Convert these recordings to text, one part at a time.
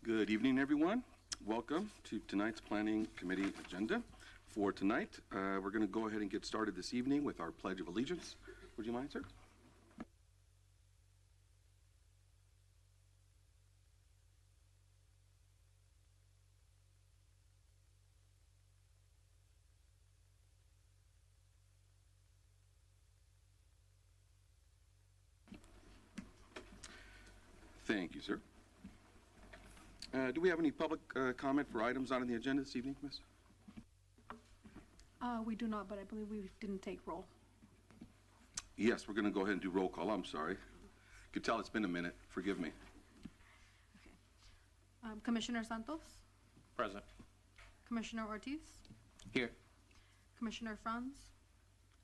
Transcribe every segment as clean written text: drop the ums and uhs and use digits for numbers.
Good evening, everyone. Welcome to tonight's Planning Committee agenda. For tonight, we're going to go ahead and get started this evening with our Pledge of Allegiance. Would you mind, sir? Thank you, sir. Do we have any public comment for items not on the agenda this evening, Miss? We do not, but I believe we didn't take roll. Yes, we're going to go ahead and do roll call. I'm sorry. Could tell it's been a minute. Forgive me. Okay. Commissioner Santos? Present. Commissioner Ortiz? Here. Commissioner Franz?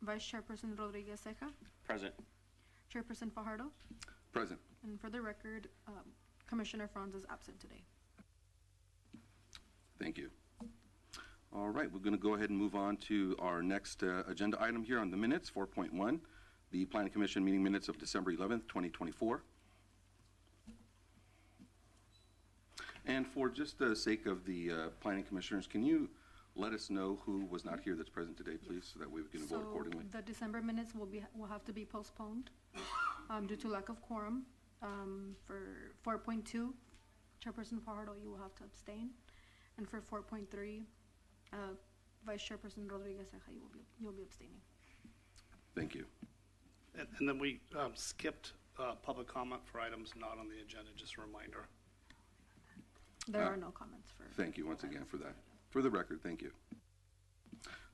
Vice Chairperson Rodriguez Ceja? Present. Chairperson Fajardo? Present. And for the record, Commissioner Franz is absent today. Thank you. All right, we're going to go ahead and move on to our next agenda item here on the minutes, 4.1, the Planning Commission meeting minutes of December 11th, 2024. And for just the sake of the Planning Commissioners, can you let us know who was not here that's present today, please, so that we can vote accordingly? The December minutes will have to be postponed due to lack of quorum. For 4.2, Chairperson Fajardo, you will have to abstain. And for 4.3, Vice Chairperson Rodriguez Ceja, you'll be abstaining. Thank you. And then we skipped public comment for items not on the agenda, just a reminder. There are no comments for. Thank you once again for that. For the record, thank you.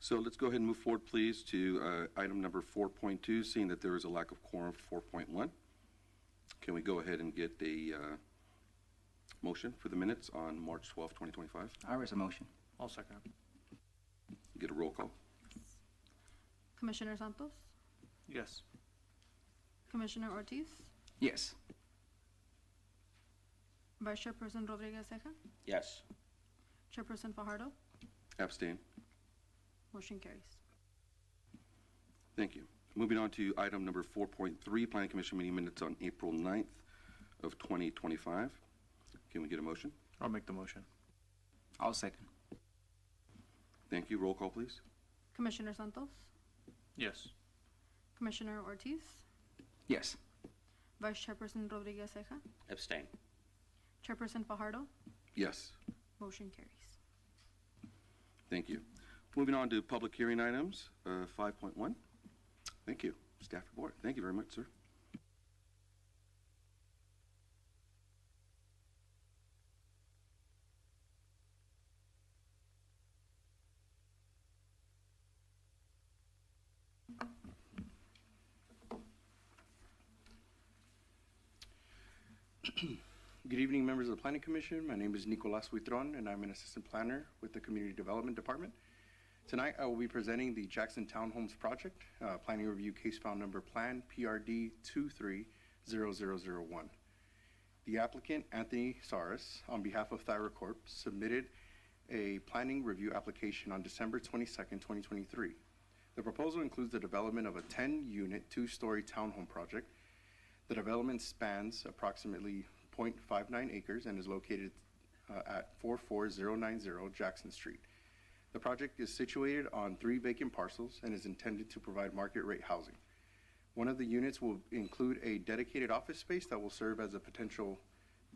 So let's go ahead and move forward, please, to item number 4.2, seeing that there is a lack of quorum for 4.1. Can we go ahead and get a motion for the minutes on March 12, 2025? I raise a motion. I'll second. Get a roll call. Commissioner Santos? Yes. Commissioner Ortiz? Yes. Vice Chairperson Rodriguez Ceja? Yes. Chairperson Fajardo? Abstain. Motion carries. Thank you. Moving on to item number 4.3, Planning Commission meeting minutes on April 9th of 2025. Can we get a motion? I'll make the motion. I'll second. Thank you. Roll call, please. Commissioner Santos? Yes. Commissioner Ortiz? Yes. Vice Chairperson Rodriguez Ceja? Abstain. Chairperson Fajardo? Yes. Motion carries. Thank you. Moving on to public hearing items, 5.1. Thank you. Staff report. Thank you very much, sir. Good evening, members of the Planning Commission. My name is Nicolas Huitron, and I'm an assistant planner with the Community Development Department. Tonight, I will be presenting the Jackson Townhomes Project, Planning Review Case File Number Plan PRD 230001. The applicant, Anthony Saris, on behalf of Thyra Corp., submitted a planning review application on December 22nd, 2023. The proposal includes the development of a 10-unit, two-story townhome project. The development spans approximately 0.59 acres and is located at 44090 Jackson Street. The project is situated on 3 vacant parcels and is intended to provide market rate housing. One of the units will include a dedicated office space that will serve as a potential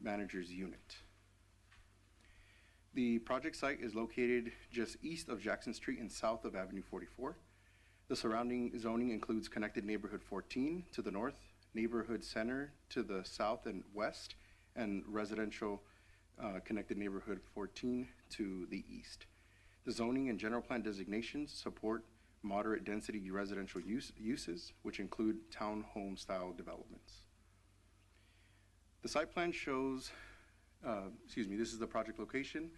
manager's unit. The project site is located just east of Jackson Street and south of Avenue 44. The surrounding zoning includes Connected Neighborhood 14 to the north, Neighborhood Center to the south and west, and Residential Connected Neighborhood 14 to the east. The zoning and general plan designations support moderate density residential uses, which include townhome style developments. The site plan shows, this is the project location.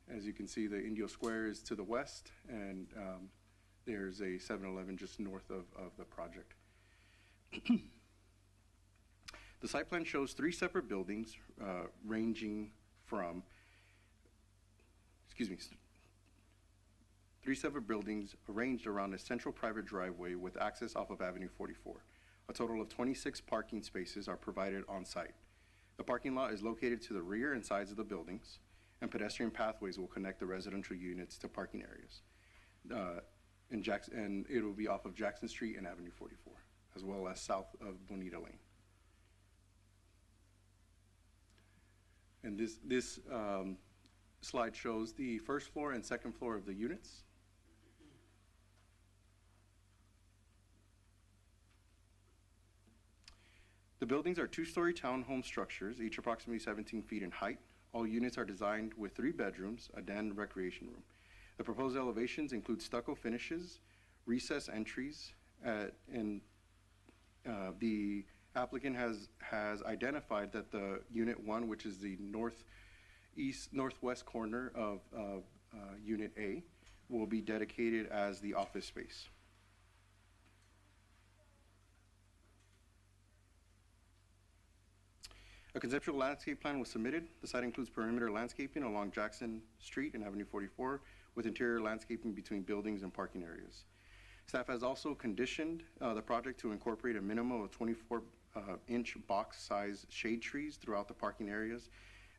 As you can see, the Indio Square is to the west, and there's a 7-Eleven just north of the project. The site plan shows 3 separate buildings ranging from, 3 separate buildings arranged around a central private driveway with access off of Avenue 44. A total of 26 parking spaces are provided on site. The parking lot is located to the rear and sides of the buildings, and pedestrian pathways will connect the residential units to parking areas. And it will be off of Jackson Street and Avenue 44, as well as south of Bonita Lane. And this slide shows the first floor and second floor of the units. The buildings are two-story townhome structures, each approximately 17 feet in height. All units are designed with 3 bedrooms, a den and recreation room. The proposed elevations include stucco finishes, recessed entries, and the applicant has identified that the Unit 1, which is the northwest corner of Unit A, will be dedicated as the office space. A conceptual landscape plan was submitted. The site includes perimeter landscaping along Jackson Street and Avenue 44 with interior landscaping between buildings and parking areas. Staff has also conditioned the project to incorporate a minimum of 24-inch box-size shade trees throughout the parking areas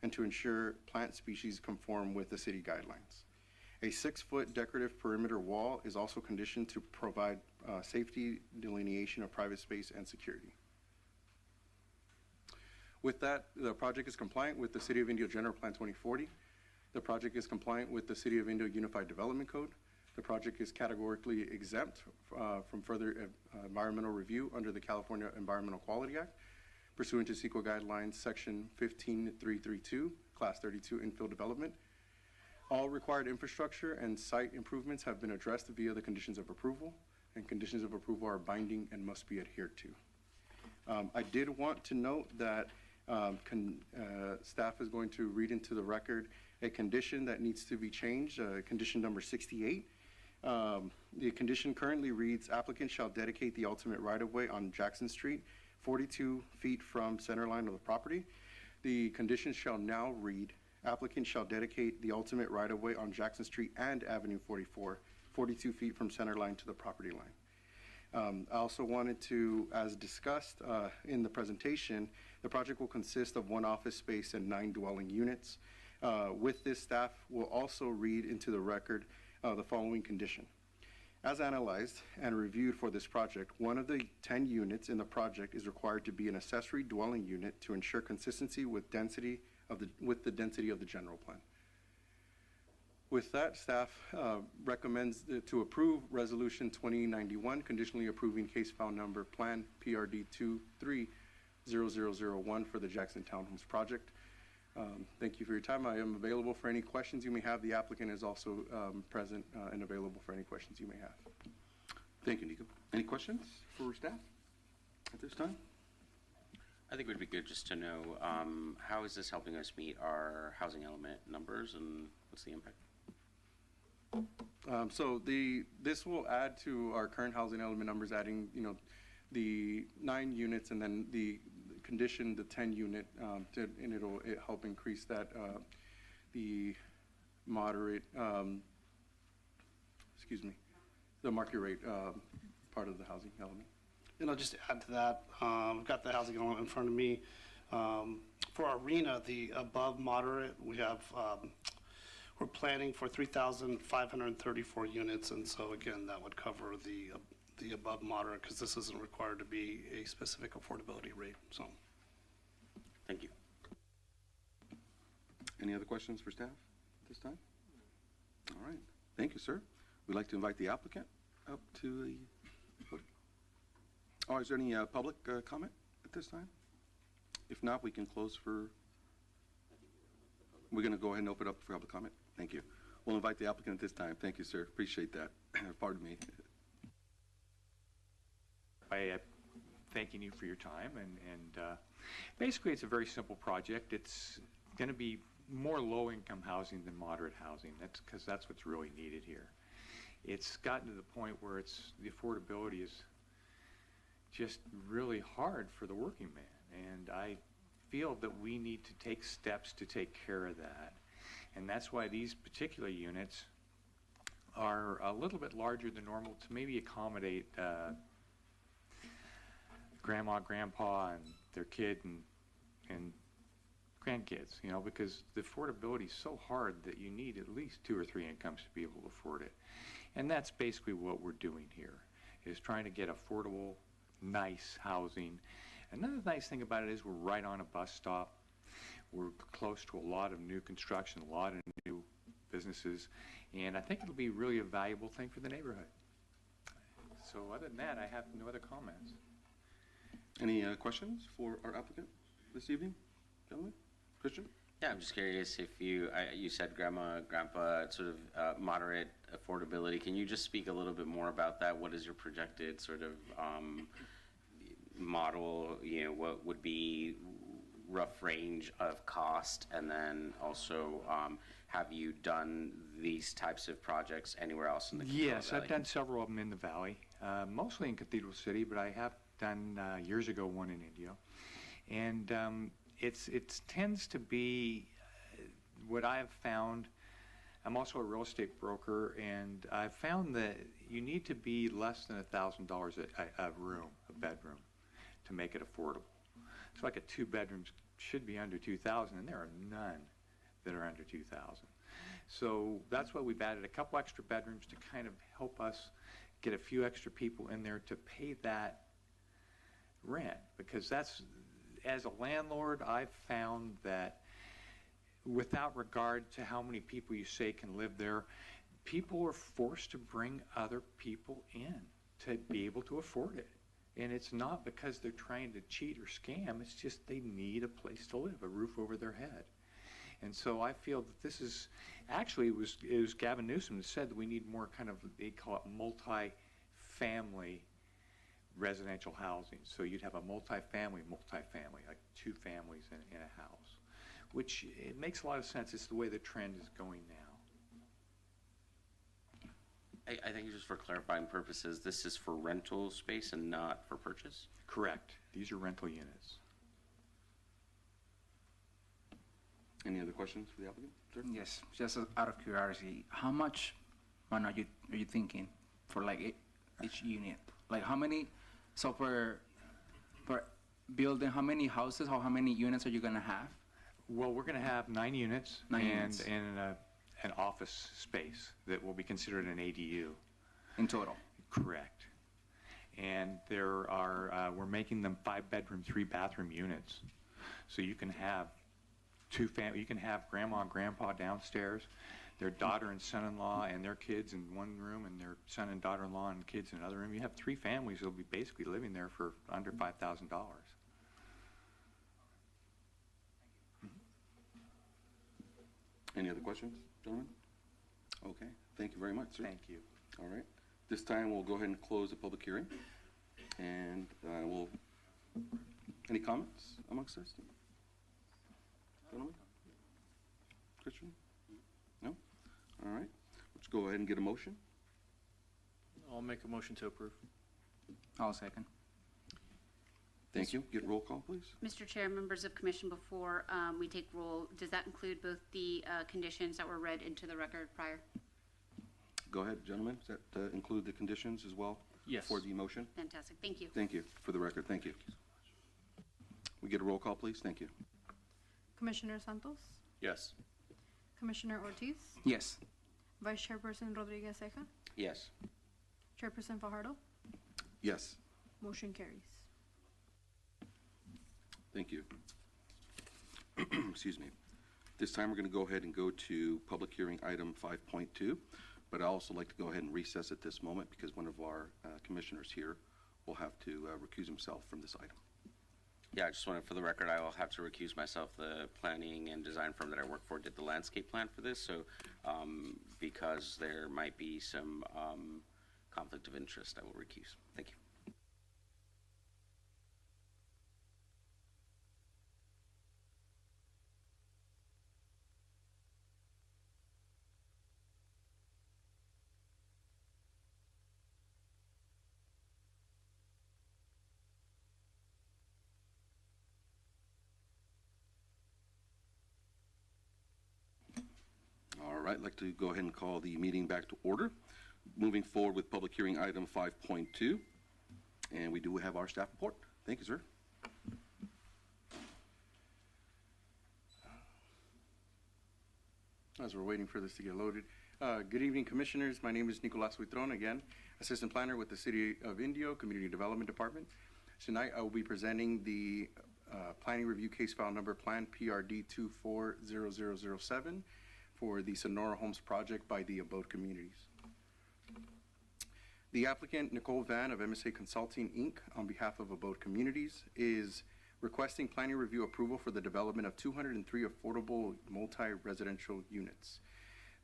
and to ensure plant species conform with the city guidelines. A 6-foot decorative perimeter wall is also conditioned to provide safety delineation of private space and security. With that, the project is compliant with the City of Indio General Plan 2040. The project is compliant with the City of Indio Unified Development Code. The project is categorically exempt from further environmental review under the California Environmental Quality Act pursuant to CEQA Guidelines Section 15332, Class 32 Infill Development. All required infrastructure and site improvements have been addressed via the conditions of approval, and conditions of approval are binding and must be adhered to. I did want to note that staff is going to read into the record a condition that needs to be changed, condition number 68. The condition currently reads, applicant shall dedicate the ultimate right-of-way on Jackson Street, 42 feet from center line of the property. The condition shall now read, applicant shall dedicate the ultimate right-of-way on Jackson Street and Avenue 44, 42 feet from center line to the property line. I also wanted to, as discussed in the presentation, the project will consist of 1 office space and 9 dwelling units. With this, staff will also read into the record the following condition. As analyzed and reviewed for this project, one of the 10 units in the project is required to be an accessory dwelling unit to ensure consistency with the density of the general plan. With that, staff recommends to approve Resolution 2091, conditionally approving case file number Plan PRD 230001 for the Jackson Townhomes project. Thank you for your time. I am available for any questions you may have. The applicant is also present and available for any questions you may have. Thank you, Nico. Any questions for staff at this time? I think it would be good just to know how is this helping us meet our housing element numbers and what's the impact? So this will add to our current housing element numbers, adding the 9 units and then the condition, the 10 unit, and it'll help increase that the moderate, the market rate part of the housing element. And I'll just add to that, I've got the housing element in front of me. For our arena, the above moderate, we have, we're planning for 3,534 units, and so again, that would cover the above moderate, because this isn't required to be a specific affordability rate, so. Thank you. Any other questions for staff at this time? All right. Thank you, sir. We'd like to invite the applicant up to the podium. Oh, is there any public comment at this time? If not, we can close for, we're going to go ahead and open up for public comment. Thank you. We'll invite the applicant at this time. Thank you, sir. Appreciate that. Pardon me. By thanking you for your time, and basically it's a very simple project. It's going to be more low-income housing than moderate housing. That's because that's what's really needed here. It's gotten to the point where the affordability is just really hard for the working man, and I feel that we need to take steps to take care of that, and that's why these particular units are a little bit larger than normal to maybe accommodate grandma, grandpa, and their kid, and grandkids, you know, because the affordability is so hard that you need at least 2 or 3 incomes to be able to afford it. And that's basically what we're doing here, is trying to get affordable, nice housing. Another nice thing about it is we're right on a bus stop. We're close to a lot of new construction, a lot of new businesses, and I think it'll be really a valuable thing for the neighborhood. So other than that, I have no other comments. Any questions for our applicant this evening, gentlemen? Christian? Yeah, I'm just curious if you said grandma, grandpa, sort of moderate affordability. Can you just speak a little bit more about that? What is your projected sort of model? You know, what would be rough range of cost? And then also, have you done these types of projects anywhere else in the Coachella Yes, Valley? I've done several of them in the valley, mostly in Cathedral City, but I have done years ago one in Indio. And it tends to be what I've found. I'm also a real estate broker, and I've found that you need to be less than $1,000 a room, a bedroom, to make it affordable. It's like a 2 bedrooms should be under $2,000, and there are none that are under $2,000. So that's why we've added a couple extra bedrooms to kind of help us get a few extra people in there to pay that rent, because that's, as a landlord, I've found that without regard to how many people you say can live there, people are forced to bring other people in to be able to afford it. And it's not because they're trying to cheat or scam, it's just they need a place to live, a roof over their head. And so I feel that this is, actually it was Gavin Newsom that said that we need more kind of, they call it multi-family residential housing. So you'd have a multi-family, like 2 families in a house, which it makes a lot of sense. It's the way the trend is going now. I think just for clarifying purposes, this is for rental space and not for purchase? Correct. These are rental units. Any other questions for the applicant, sir? Yes, just out of curiosity, how much money are you thinking for like each unit? Like how many, so per building, how many houses or how many units are you gonna have? Well, we're going to have 9 units 9 and units. an office space that will be considered an ADU. In total? Correct. And there are, we're making them 5-bedroom, 3-bathroom units. So you can have you can have grandma and grandpa downstairs, their daughter and son-in-law and their kids in one room, and their son and daughter-in-law and kids in another room. You have 3 families that will be basically living there for under $5,000. Any other questions, gentlemen? Okay, thank you very much, sir. Thank you. All right. This time, we'll go ahead and close the public hearing. And any comments amongst us? Gentlemen? Christian? No? All right. Let's go ahead and get a motion. I'll make a motion to approve. I'll second. Thank you. Get roll call, please. Mr. Chair, members of commission, before we take roll, does that include both the conditions that were read into the record prior? Go ahead, gentlemen. Does that include the conditions as well? Yes. For the motion? Fantastic, thank you. Thank you. For the record, thank you. We get a roll call, please. Thank you. Commissioner Santos, Yes. Commissioner Ortiz, Yes. Vice Chairperson Rodriguez Ceja, Yes. Chairperson Fajardo, Yes. motion carries. Thank you. Excuse me. This time, we're going to go ahead and go to public hearing item 5.2, but I'd also like to go ahead and recess at this moment because one of our commissioners here will have to recuse himself from this item. Yeah, I just wanted, for the record, I will have to recuse myself. The planning and design firm that I work for did the landscape plan for this, so because there might be some conflict of interest, I will recuse. Thank you. All right, I'd like to go ahead and call the meeting back to order. Moving forward with public hearing item 5.2, and we do have our staff report. Thank you, sir. as we're waiting for this to get loaded. Good evening, Commissioners. My name is Nicolas Huitron, again, Assistant Planner with the City of Indio Community Development Department. Tonight, I will be presenting the Planning Review Case File Number Plan PRD 240007 for the Sonora Homes project by the Abode Communities. The applicant, Nicole Van of MSA Consulting, Inc., on behalf of Abode Communities, is requesting planning review approval for the development of 203 affordable multi-residential units.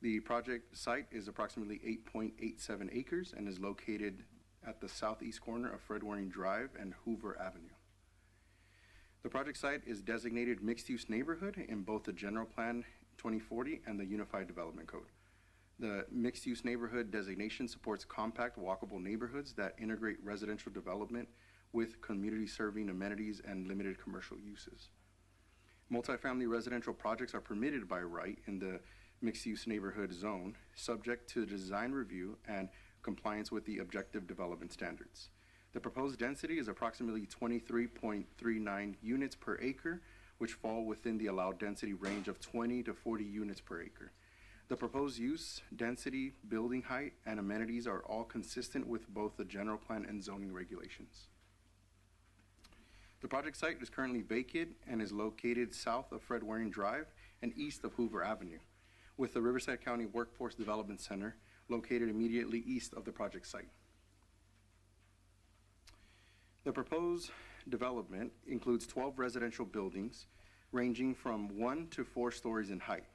The project site is approximately 8.87 acres and is located at the southeast corner of Fred Waring Drive and Hoover Avenue. The project site is designated mixed-use neighborhood in both the General Plan 2040 and the Unified Development Code. The mixed-use neighborhood designation supports compact, walkable neighborhoods that integrate residential development with community-serving amenities and limited commercial uses. Multifamily residential projects are permitted by right in the mixed-use neighborhood zone, subject to design review and compliance with the objective development standards. The proposed density is approximately 23.39 units per acre, which fall within the allowed density range of 20 to 40 units per acre. The proposed use, density, building height, and amenities are all consistent with both the general plan and zoning regulations. The project site is currently vacant and is located south of Fred Waring Drive and east of Hoover Avenue, with the Riverside County Workforce Development Center located immediately east of the project site. The proposed development includes 12 residential buildings ranging from 1 to 4 stories in height.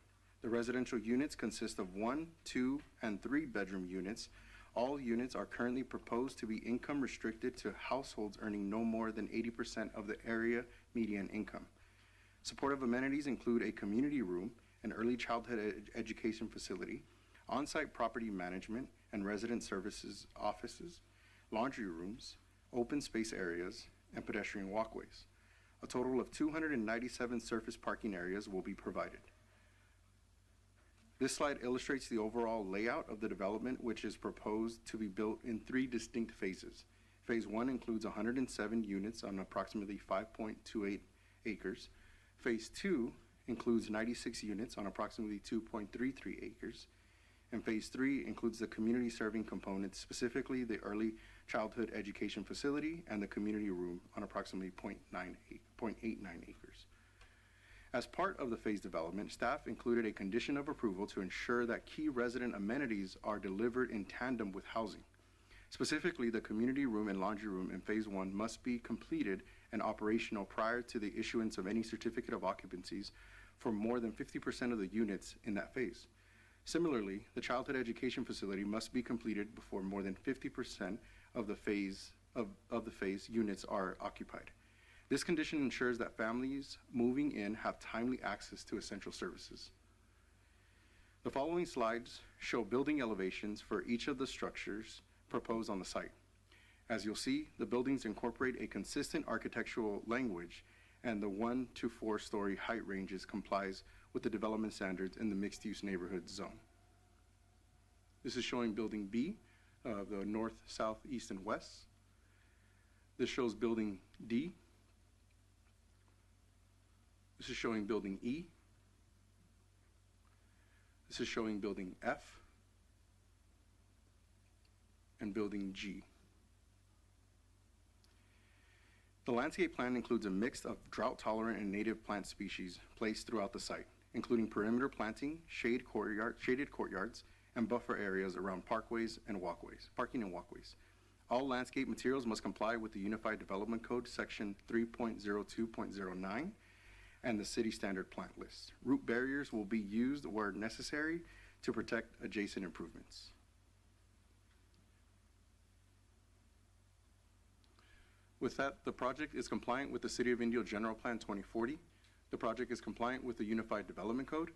The residential units consist of 1, 2, and 3 bedroom units. All units are currently proposed to be income restricted to households earning no more than 80% of the area median income. Supportive amenities include a community room, an early childhood education facility, on-site property management and resident services offices, laundry rooms, open space areas, and pedestrian walkways. A total of 297 surface parking areas will be provided. This slide illustrates the overall layout of the development, which is proposed to be built in 3 distinct phases. Phase 1 includes 107 units on approximately 5.28 acres. Phase 2 includes 96 units on approximately 2.33 acres. And Phase 3 includes the community serving components, specifically the early childhood education facility and the community room on approximately 0.89 acres. As part of the phase development, staff included a condition of approval to ensure that key resident amenities are delivered in tandem with housing. Specifically, the community room and laundry room in Phase 1 must be completed and operational prior to the issuance of any certificate of occupancies for more than 50% of the units in that phase. Similarly, the childhood education facility must be completed before more than 50% of the phase units are occupied. This condition ensures that families moving in have timely access to essential services. The following slides show building elevations for each of the structures proposed on the site. As you'll see, the buildings incorporate a consistent architectural language, and the 1 to 4 story height ranges complies with the development standards in the mixed-use neighborhood zone. This is showing building B, the north, south, east, and west. This shows building D. This is showing building E. This is showing building F and building G. The landscape plan includes a mix of drought-tolerant and native plant species placed throughout the site, including perimeter planting, shaded courtyards, and buffer areas around parking and walkways. All landscape materials must comply with the Unified Development Code, Section 3.02.09, and the City Standard Plant List. Root barriers will be used where necessary to protect adjacent improvements. With that, the project is compliant with the City of Indio General Plan 2040. The project is compliant with the Unified Development Code.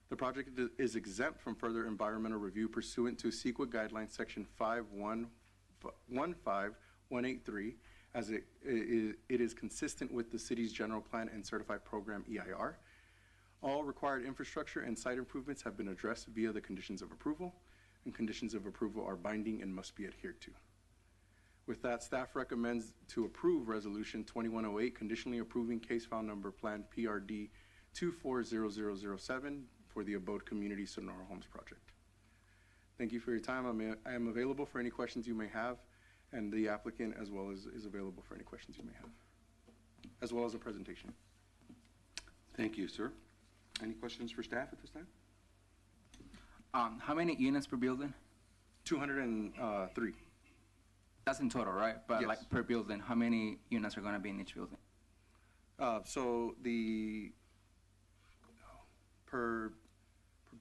The project is exempt from further environmental review pursuant to CEQA Guidelines Section 515183, as it is consistent with the city's general plan and certified program EIR. All required infrastructure and site improvements have been addressed via the conditions of approval, and conditions of approval are binding and must be adhered to. With that, staff recommends to approve Resolution 2108, conditionally approving case file number Plan PRD 240007 for the Abode Community Sonora Homes project. Thank you for your time. I am available for any questions you may have, and the applicant as well is available for any questions you may have, as well as a presentation. Thank you, sir. Any questions for staff at this time? How many units per building? 203. That's in total, right? But Yes. like per building, how many units are going to be in each building? So the per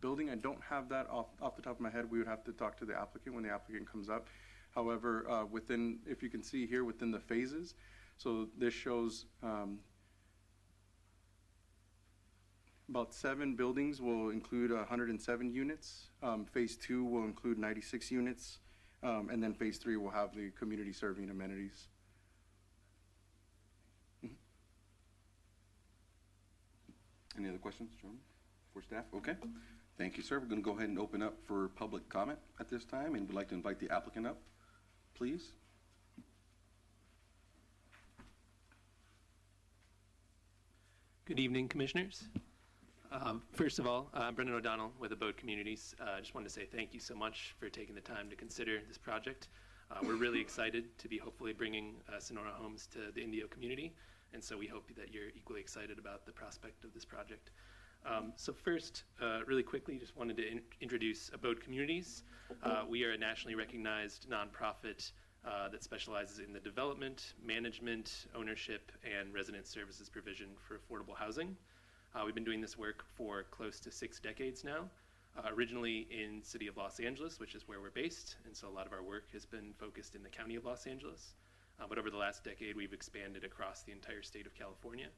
building, I don't have that off the top of my head. We would have to talk to the applicant when the applicant comes up. However, within, if you can see here, within the phases, so this shows about 7 buildings will include 107 units. Phase 2 will include 96 units. And then phase 3 will have the community serving amenities. Any other questions, gentlemen, for staff? Okay. Thank you, sir. We're going to go ahead and open up for public comment at this time, and we'd like to invite the applicant up, please. Good evening, Commissioners. First of all, I'm Brendan O'Donnell with Abode Communities. I just wanted to say thank you so much for taking the time to consider this project. We're really excited to be hopefully bringing Sonora Homes to the Indio community, and so we hope that you're equally excited about the prospect of this project. So first, really quickly, just wanted to introduce Abode Communities. We are a nationally recognized nonprofit that specializes in the development, management, ownership, and resident services provision for affordable housing. We've been doing this work for close to 6 decades now, originally in the city of Los Angeles, which is where we're based, and so a lot of our work has been focused in the county of Los Angeles. But over the last decade, we've expanded across the entire state of California.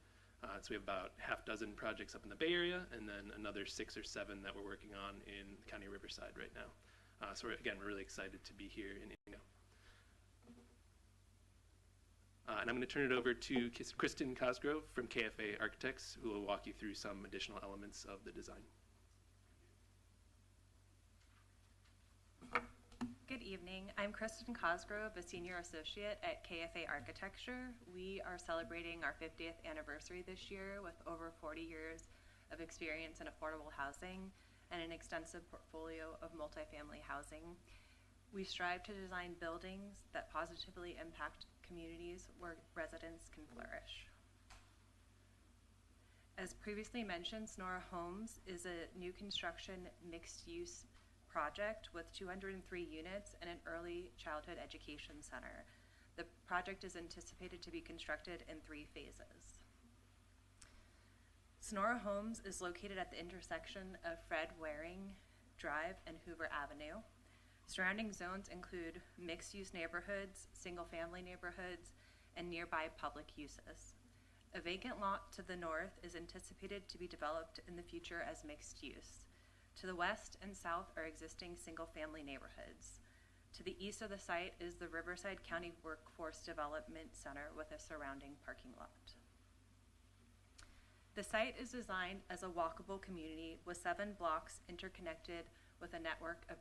So we have about half dozen projects up in the Bay Area, and then another 6 or 7 that we're working on in County Riverside right now. So we're really excited to be here in Indio. And I'm going to turn it over to Kristen Cosgrove from KFA Architects, who will walk you through some additional elements of the design. Good evening. I'm Kristen Cosgrove, a senior associate at KFA Architecture. We are celebrating our 50th anniversary this year with over 40 years of experience in affordable housing and an extensive portfolio of multifamily housing. We strive to design buildings that positively impact communities where residents can flourish. As previously mentioned, Sonora Homes is a new construction mixed-use project with 203 units and an early childhood education center. The project is anticipated to be constructed in 3 phases. Sonora Homes is located at the intersection of Fred Waring Drive and Hoover Avenue. Surrounding zones include mixed-use neighborhoods, single-family neighborhoods, and nearby public uses. A vacant lot to the north is anticipated to be developed in the future as mixed use. To the west and south are existing single-family neighborhoods. To the east of the site is the Riverside County Workforce Development Center with a surrounding parking lot. The site is designed as a walkable community with 7 blocks interconnected with a network of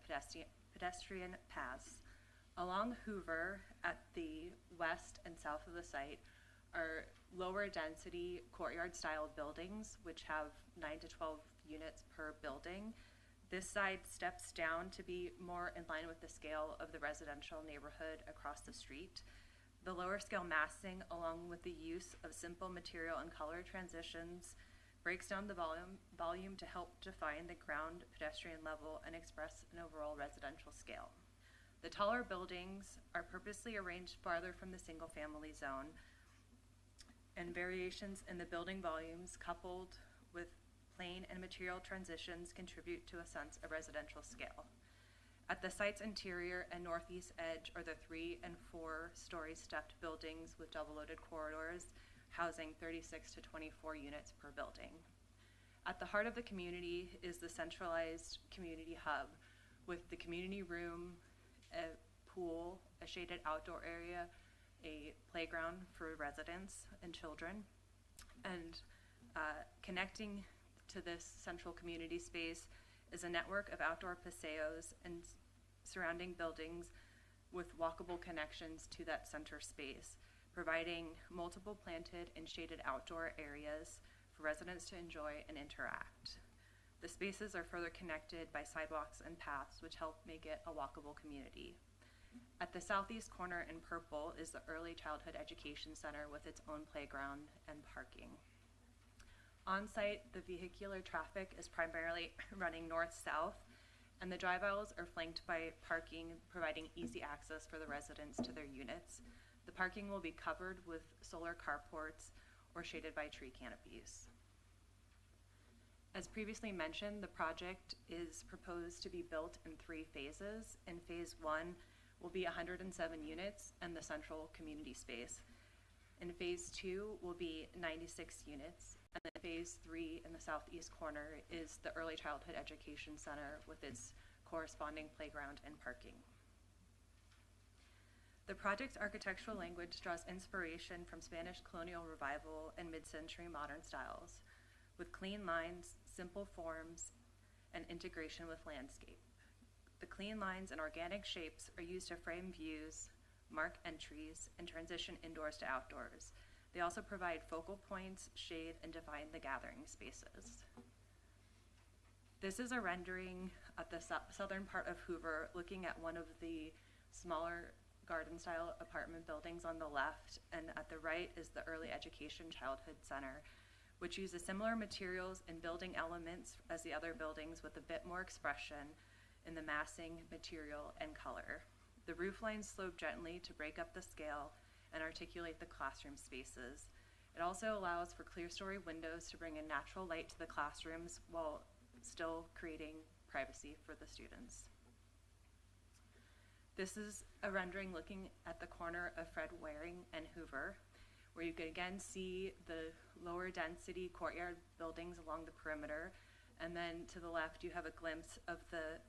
pedestrian paths. Along Hoover, at the west and south of the site, are lower density courtyard style buildings, which have 9 to 12 units per building. This side steps down to be more in line with the scale of the residential neighborhood across the street. The lower scale massing, along with the use of simple material and color transitions, breaks down the volume to help define the ground pedestrian level and express an overall residential scale. The taller buildings are purposely arranged farther from the single family zone, and variations in the building volumes coupled with plane and material transitions contribute to a sense of residential scale. At the site's interior and northeast edge are the 3- and 4-story stepped buildings with double-loaded corridors, housing 36 to 24 units per building. At the heart of the community is the centralized community hub with the community room, a pool, a shaded outdoor area, a playground for residents and children, and connecting to this central community space is a network of outdoor paseos and surrounding buildings with walkable connections to that center space, providing multiple planted and shaded outdoor areas for residents to enjoy and interact. The spaces are further connected by sidewalks and paths, which help make it a walkable community. At the southeast corner in purple is the Early Childhood Education Center with its own playground and parking. On-site, the vehicular traffic is primarily running north-south, and the drive aisles are flanked by parking, providing easy access for the residents to their units. The parking will be covered with solar carports or shaded by tree canopies. As previously mentioned, the project is proposed to be built in 3 phases. In phase 1 will be 107 units and the central community space. In phase 2 will be 96 units, and then phase 3 in the southeast corner is the Early Childhood Education Center with its corresponding playground and parking. The project's architectural language draws inspiration from Spanish colonial revival and mid-century modern styles, with clean lines, simple forms, and integration with landscape. The clean lines and organic shapes are used to frame views, mark entries, and transition indoors to outdoors. They also provide focal points, shade, and define the gathering spaces. This is a rendering at the southern part of Hoover, looking at one of the smaller garden-style apartment buildings on the left, and at the right is the Early Education Childhood Center, which uses similar materials and building elements as the other buildings with a bit more expression in the massing, material, and color. The roof lines slope gently to break up the scale and articulate the classroom spaces. It also allows for clear-story windows to bring in natural light to the classrooms while still creating privacy for the students. This is a rendering looking at the corner of Fred Waring and Hoover, where you can again see the lower density courtyard buildings along the perimeter, and then to the left you have a glimpse of the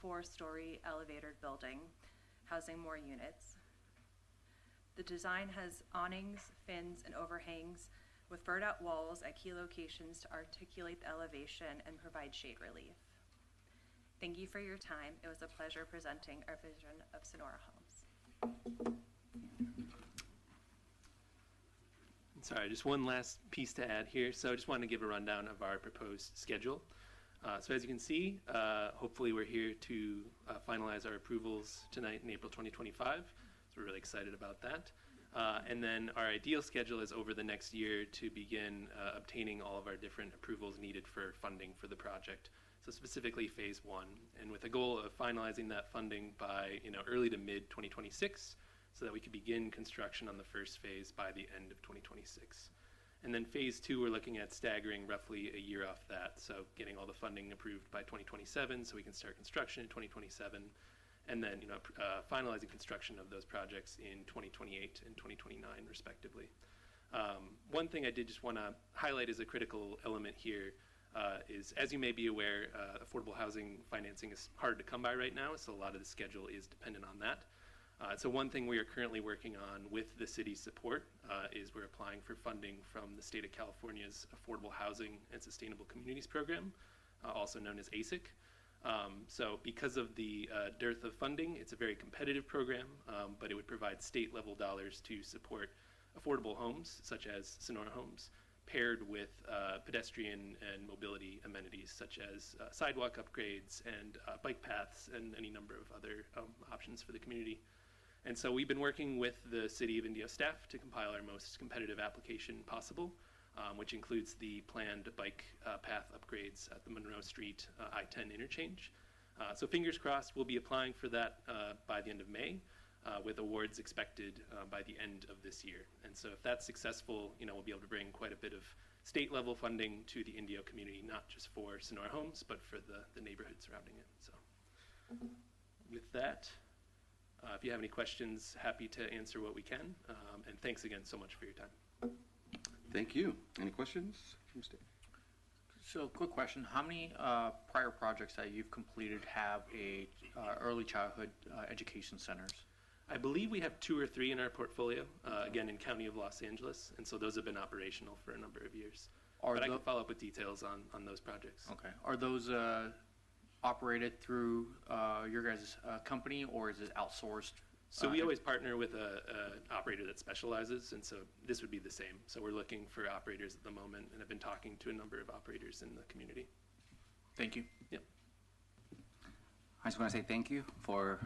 4-story elevated building housing more units. The design has awnings, fins, and overhangs with furred out walls at key locations to articulate the elevation and provide shade relief. Thank you for your time. It was a pleasure presenting our vision of Sonora Homes. Sorry, just one last piece to add here. So I just wanted to give a rundown of our proposed schedule. So as you can see, hopefully we're here to finalize our approvals tonight in April 2025. So we're really excited about that. And then our ideal schedule is over the next year to begin obtaining all of our different approvals needed for funding for the project. So specifically phase 1, and with a goal of finalizing that funding by early to mid 2026, so that we could begin construction on the first phase by the end of 2026. And then phase 2, we're looking at staggering roughly a year off that, so getting all the funding approved by 2027 so we can start construction in 2027, and then finalizing construction of those projects in 2028 and 2029 respectively. One thing I did just want to highlight as a critical element here is, as you may be aware, affordable housing financing is hard to come by right now, so a lot of the schedule is dependent on that. So one thing we are currently working on with the city's support is we're applying for funding from the state of California's Affordable Housing and Sustainable Communities Program, also known as ASIC. So because of the dearth of funding, it's a very competitive program, but it would provide state-level dollars to support affordable homes, such as Sonora Homes, paired with pedestrian and mobility amenities, such as sidewalk upgrades and bike paths and any number of other options for the community. And so we've been working with the City of Indio staff to compile our most competitive application possible, which includes the planned bike path upgrades at the Monroe Street I-10 interchange. So fingers crossed, we'll be applying for that by the end of May, with awards expected by the end of this year. And so if that's successful, we'll be able to bring quite a bit of state-level funding to the Indio community, not just for Sonora Homes, but for the neighborhood surrounding it. So with that, if you have any questions, happy to answer what we can. And thanks again so much for your time. Thank you. Any questions from State? So, quick question. How many prior projects that you've completed have a early childhood education centers? I believe we have 2 or 3 in our portfolio, again, in County of Los Angeles. And so those have been operational for a number of years. But I can follow up with details on those projects. Okay. Are those operated through your guys' company, or is it outsourced? So we always partner with an operator that specializes, and so this would be the same. So we're looking for operators at the moment, and have been talking to a number of operators in the community. Thank you. Yep. I just want to say thank you for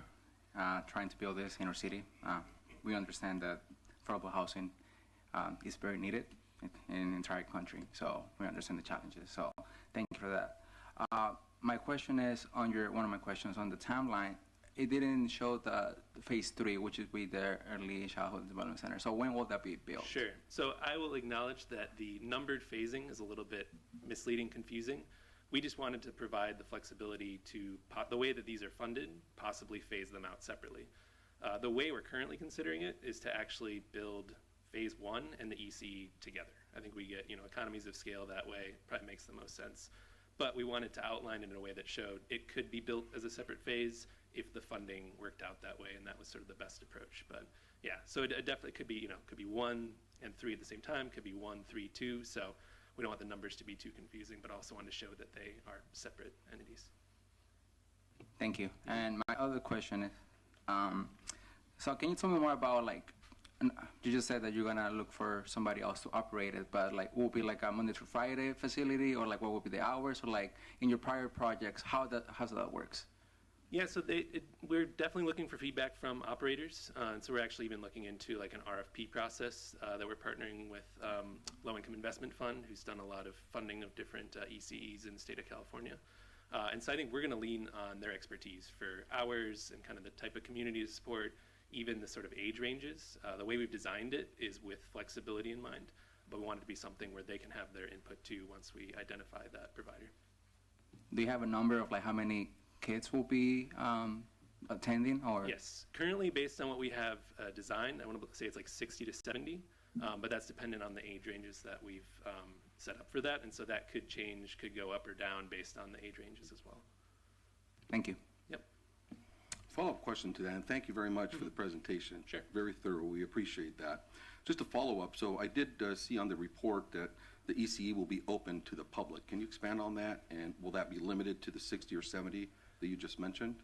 trying to build this in our city. We understand that affordable housing is very needed in the entire country, so we understand the challenges. So thank you for that. My question is one of my questions on the timeline. It didn't show the phase 3, which is with the Early Childhood Development Center. So when will that be built? Sure. So I will acknowledge that the numbered phasing is a little bit misleading, confusing. We just wanted to provide the flexibility to, the way that these are funded, possibly phase them out separately. The way we're currently considering it is to actually build phase 1 and the ECE together. I think we get, economies of scale that way, probably makes the most sense. But we wanted to outline it in a way that showed it could be built as a separate phase if the funding worked out that way, and that was sort of the best approach. But yeah, so it definitely could be, could be 1 and 3 at the same time, could be 1, 3, 2. So we don't want the numbers to be too confusing, but also want to show that they are separate entities. Thank you. And my other question is, so can you tell me more about, like, you just said that you're gonna look for somebody else to operate it, but like, will it be like a Monday through Friday facility, or like what would be the hours, or like in your prior projects, how that works? Yeah, so we're definitely looking for feedback from operators. And so we're actually even looking into like an RFP process that we're partnering with Low Income Investment Fund, who's done a lot of funding of different ECEs in the state of California. And so I think we're going to lean on their expertise for hours and kind of the type of community to support, even the sort of age ranges. The way we've designed it is with flexibility in mind, but we want it to be something where they can have their input too once we identify that provider. Do you have a number of like how many kids will be attending, or? Yes, currently based on what we have designed, I want to say it's like 60 to 70, but that's dependent on the age ranges that we've set up for that, and so that could change, could go up or down based on the age ranges as well. Thank you. Yep. Follow-up question to that, and thank you very much for the presentation. Sure. Very thorough. We appreciate that. Just a follow-up. So I did see on the report that the ECE will be open to the public. Can you expand on that? And will that be limited to the 60 or 70 that you just mentioned?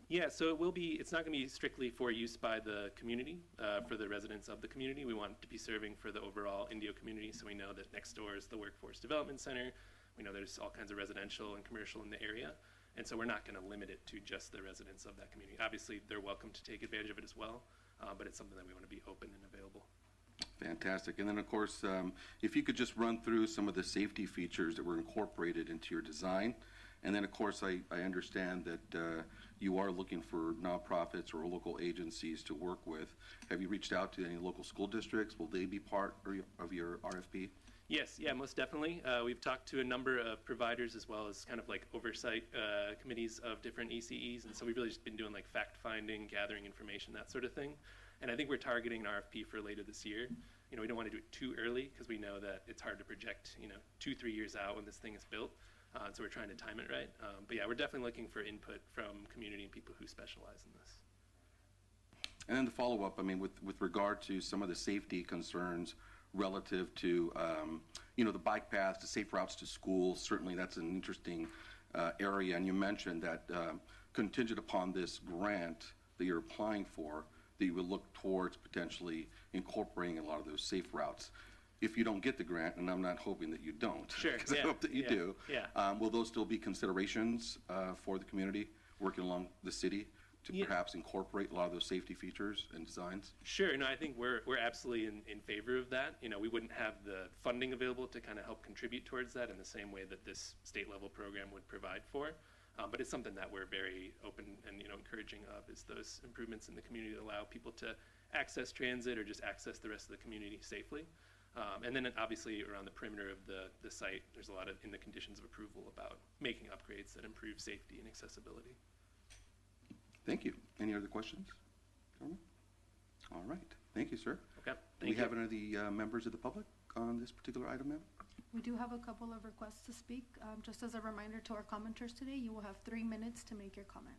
Yeah, so it will be, it's not going to be strictly for use by the community, for the residents of the community. We want it to be serving for the overall Indio community, so we know that next door is the Workforce Development Center. We know there's all kinds of residential and commercial in the area, and so we're not going to limit it to just the residents of that community. Obviously, they're welcome to take advantage of it as well, but it's something that we want to be open and available. Fantastic. And then, of course, if you could just run through some of the safety features that were incorporated into your design. And then, of course, I understand that you are looking for nonprofits or local agencies to work with. Have you reached out to any local school districts? Will they be part of your RFP? Yes, yeah, most definitely. We've talked to a number of providers as well as kind of like oversight committees of different ECEs. And so we've really just been doing like fact-finding, gathering information, that sort of thing. And I think we're targeting an RFP for later this year. We don't want to do it too early because we know that it's hard to project, 2-3 years out when this thing is built. So we're trying to time it right. But yeah, we're definitely looking for input from community and people who specialize in this. And then the follow-up, I mean, with regard to some of the safety concerns relative to, the bike paths, the safe routes to school, certainly that's an interesting area. And you mentioned that contingent upon this grant that you're applying for, that you would look towards potentially incorporating a lot of those safe routes. If you don't get the grant, and I'm not hoping that you don't, sure, because I hope that you do, yeah. Will those still be considerations for the community working along the city to perhaps incorporate a lot of those safety features and designs? Sure, I think we're absolutely in favor of that. We wouldn't have the funding available to kind of help contribute towards that in the same way that this state level program would provide for. But it's something that we're very open and encouraging of, is those improvements in the community that allow people to access transit or just access the rest of the community safely. And then obviously around the perimeter of the site, there's a lot of in the conditions of approval about making upgrades that improve safety and accessibility. Thank you. Any other questions? All right. Thank you, sir. Okay. Do we have any of the members of the public on this particular item, ma'am? We do have a couple of requests to speak. Just as a reminder to our commenters today, you will have 3 minutes to make your comment.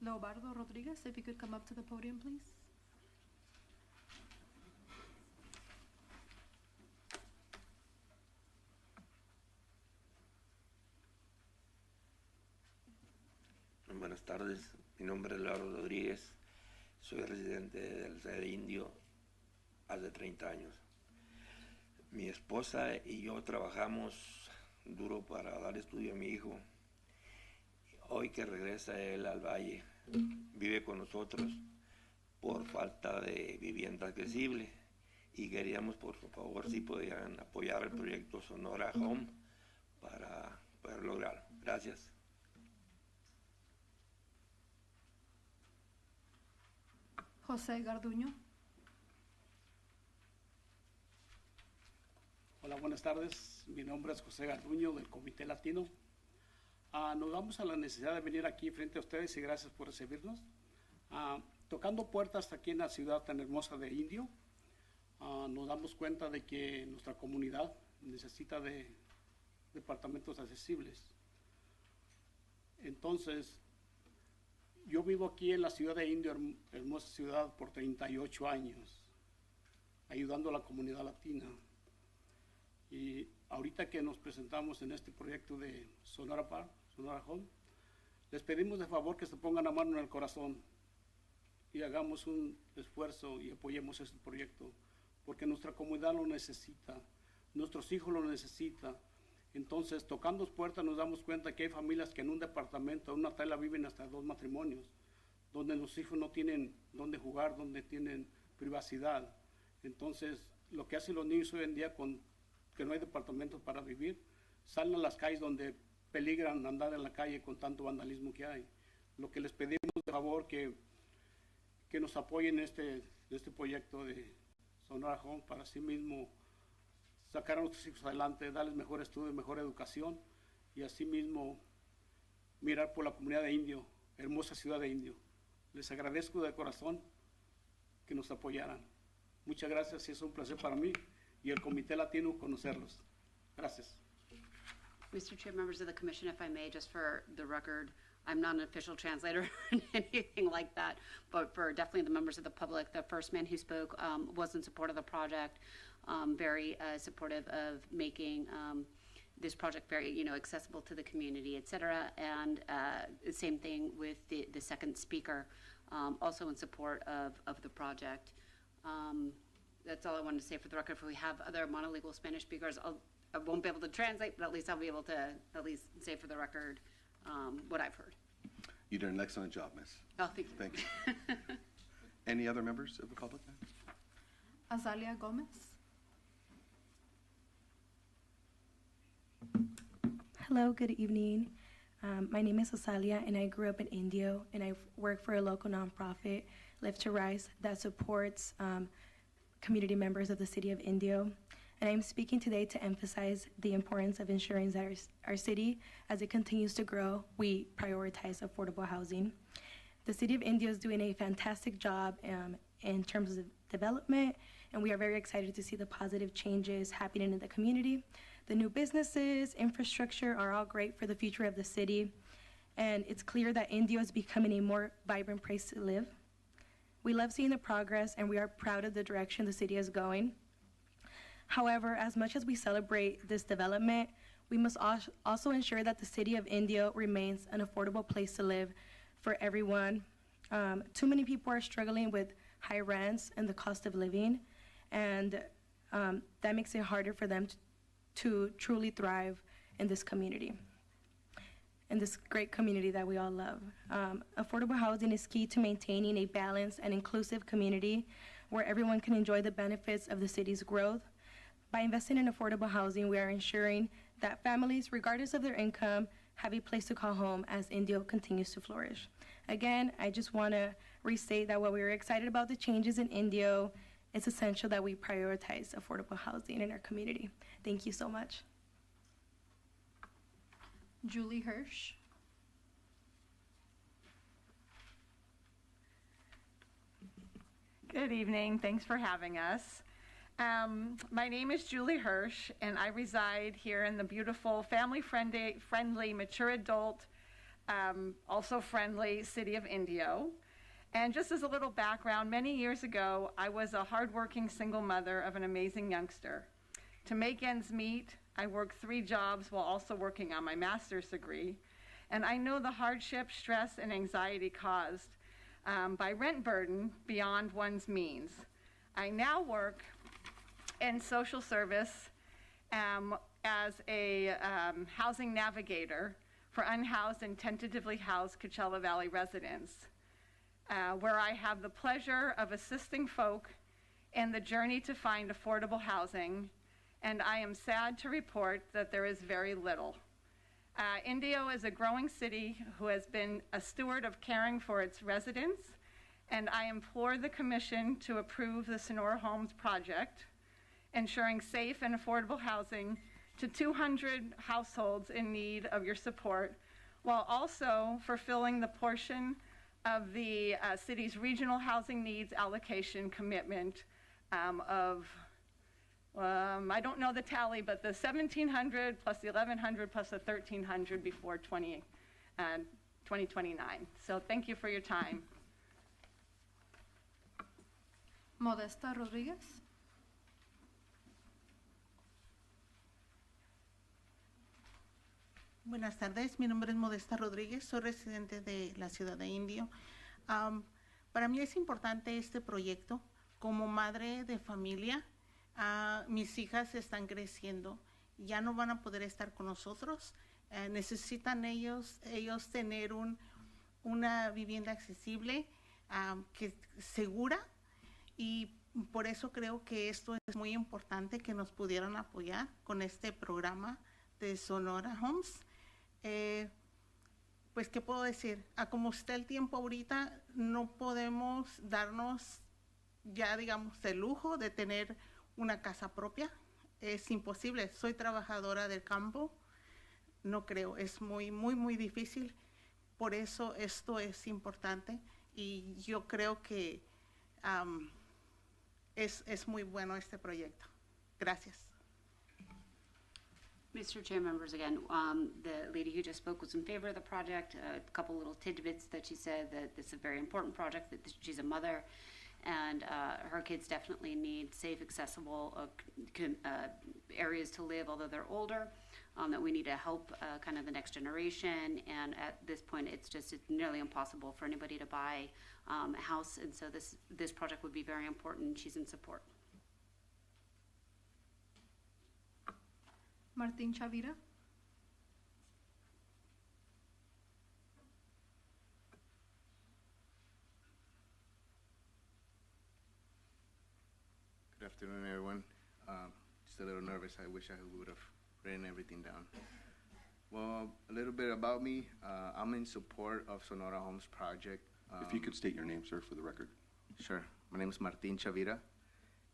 Leobardo Rodriguez, if you could come up to the podium, please. Buenas tardes, mi nombre es Leobardo Rodríguez, soy residente del Ser Indio hace 30 años. Mi esposa y yo trabajamos duro para dar estudio a mi hijo. Hoy que regresa él al valle, vive con nosotros por falta de vivienda accesible y queríamos por favor si podían apoyar el proyecto Sonora Home para poder lograrlo. Gracias. José Garduño. Hola, buenas tardes. Mi nombre es José Garduño del Comité Latino. Nos damos a la necesidad de venir aquí frente a ustedes y gracias por recibirnos. Tocando puertas aquí en la ciudad tan hermosa de Indio, nos damos cuenta de que nuestra comunidad necesita de departamentos accesibles. Entonces, yo vivo aquí en la ciudad de Indio, hermosa ciudad, por 38 años, ayudando a la comunidad latina. Y ahorita que nos presentamos en este proyecto de Sonora Home, les pedimos de favor que se pongan la mano en el corazón y hagamos un esfuerzo y apoyemos este proyecto, porque nuestra comunidad lo necesita, nuestros hijos lo necesitan. Entonces, tocando puertas nos damos cuenta que hay familias que en un departamento, en una tela, viven hasta 2 matrimonios, donde los hijos no tienen dónde jugar, donde tienen privacidad. Entonces, lo que hacen los niños hoy en día que no hay departamentos para vivir, salen a las calles donde peligran andar en la calle con tanto vandalismo que hay. Lo que les pedimos de favor que nos apoyen en este proyecto de Sonora Home para sí mismo sacar a nuestros hijos adelante, darles mejor estudio, mejor educación y así mismo mirar por la comunidad de Indio, hermosa ciudad de Indio. Les agradezco de corazón que nos apoyaran. Muchas gracias y es un placer para mí y el Comité Latino conocerlos. Gracias. Mr. Chair, members of the commission, if I may, just for the record, I'm not an official translator or anything like that, but for definitely the members of the public, the first man who spoke was in support of the project, very supportive of making this project very, accessible to the community, et cetera. And same thing with the second speaker, also in support of the project. That's all I wanted to say for the record. If we have other monolingual Spanish speakers, I won't be able to translate, but at least I'll be able to at least say for the record what I've heard. You did an excellent job, Miss. Oh, thank you. Thank you. Any other members of the public? Azalia Gomez. Hello, good evening. My name is Azalia, and I grew up in Indio, and I work for a local nonprofit, Live to Rise, that supports community members of the city of Indio. And I'm speaking today to emphasize the importance of ensuring that our city, as it continues to grow, we prioritize affordable housing. The city of Indio is doing a fantastic job in terms of development, and we are very excited to see the positive changes happening in the community. The new businesses, infrastructure are all great for the future of the city, and it's clear that Indio is becoming a more vibrant place to live. We love seeing the progress, and we are proud of the direction the city is going. However, as much as we celebrate this development, we must also ensure that the city of Indio remains an affordable place to live for everyone. Too many people are struggling with high rents and the cost of living, and that makes it harder for them to truly thrive in this community, in this great community that we all love. Affordable housing is key to maintaining a balanced and inclusive community where everyone can enjoy the benefits of the city's growth. By investing in affordable housing, we are ensuring that families, regardless of their income, have a place to call home as Indio continues to flourish. Again, I just want to restate that while we are excited about the changes in Indio, it's essential that we prioritize affordable housing in our community. Thank you so much. Julie Hirsch. Good evening. Thanks for having us. My name is Julie Hirsch, and I reside here in the beautiful, family-friendly, mature adult, also friendly city of Indio. And just as a little background, many years ago, I was a hardworking single mother of an amazing youngster. To make ends meet, I worked 3 jobs while also working on my master's degree. And I know the hardship, stress, and anxiety caused by rent burden beyond one's means. I now work and social service as a housing navigator for unhoused and tentatively housed Coachella Valley residents, where I have the pleasure of assisting folk in the journey to find affordable housing, and I am sad to report that there is very little. Indio is a growing city who has been a steward of caring for its residents, and I implore the Commission to approve the Sonora Homes project, ensuring safe and affordable housing to 200 households in need of your support, while also fulfilling the portion of the city's regional housing needs allocation commitment of I don't know the tally, but the 1,700 plus the 1,100 plus the 1,300 before 2029. So thank you for your time. Modesta Rodríguez. Buenas tardes, mi nombre es Modesta Rodríguez, soy residente de la ciudad de Indio. Para mí es importante este proyecto. Como madre de familia, mis hijas están creciendo, ya no van a poder estar con nosotros. Necesitan ellos tener una vivienda accesible, segura, y por eso creo que esto es muy importante que nos pudieran apoyar con este programa de Sonora Homes. Pues, ¿qué puedo decir? Como está el tiempo ahorita, no podemos darnos ya, digamos, el lujo de tener una casa propia. Es imposible. Soy trabajadora del campo. No creo. Es muy, muy, muy difícil. Por eso esto es importante. Y yo creo que es muy bueno este proyecto. Gracias. Mr. Chair, members, again, the lady who just spoke was in favor of the project. A couple little tidbits that she said that this is a very important project, that she's a mother, and her kids definitely need safe, accessible areas to live, although they're older, that we need to help kind of the next generation. And at this point, it's nearly impossible for anybody to buy a house, and so this project would be very important. She's in support. Martín Chavira. Good afternoon, everyone. Just a little nervous. I wish I would have written everything down. Well, a little bit about me. I'm in support of Sonora Homes project. If you could state your name, sir, for the record. Sure. My name is Martin Chavira,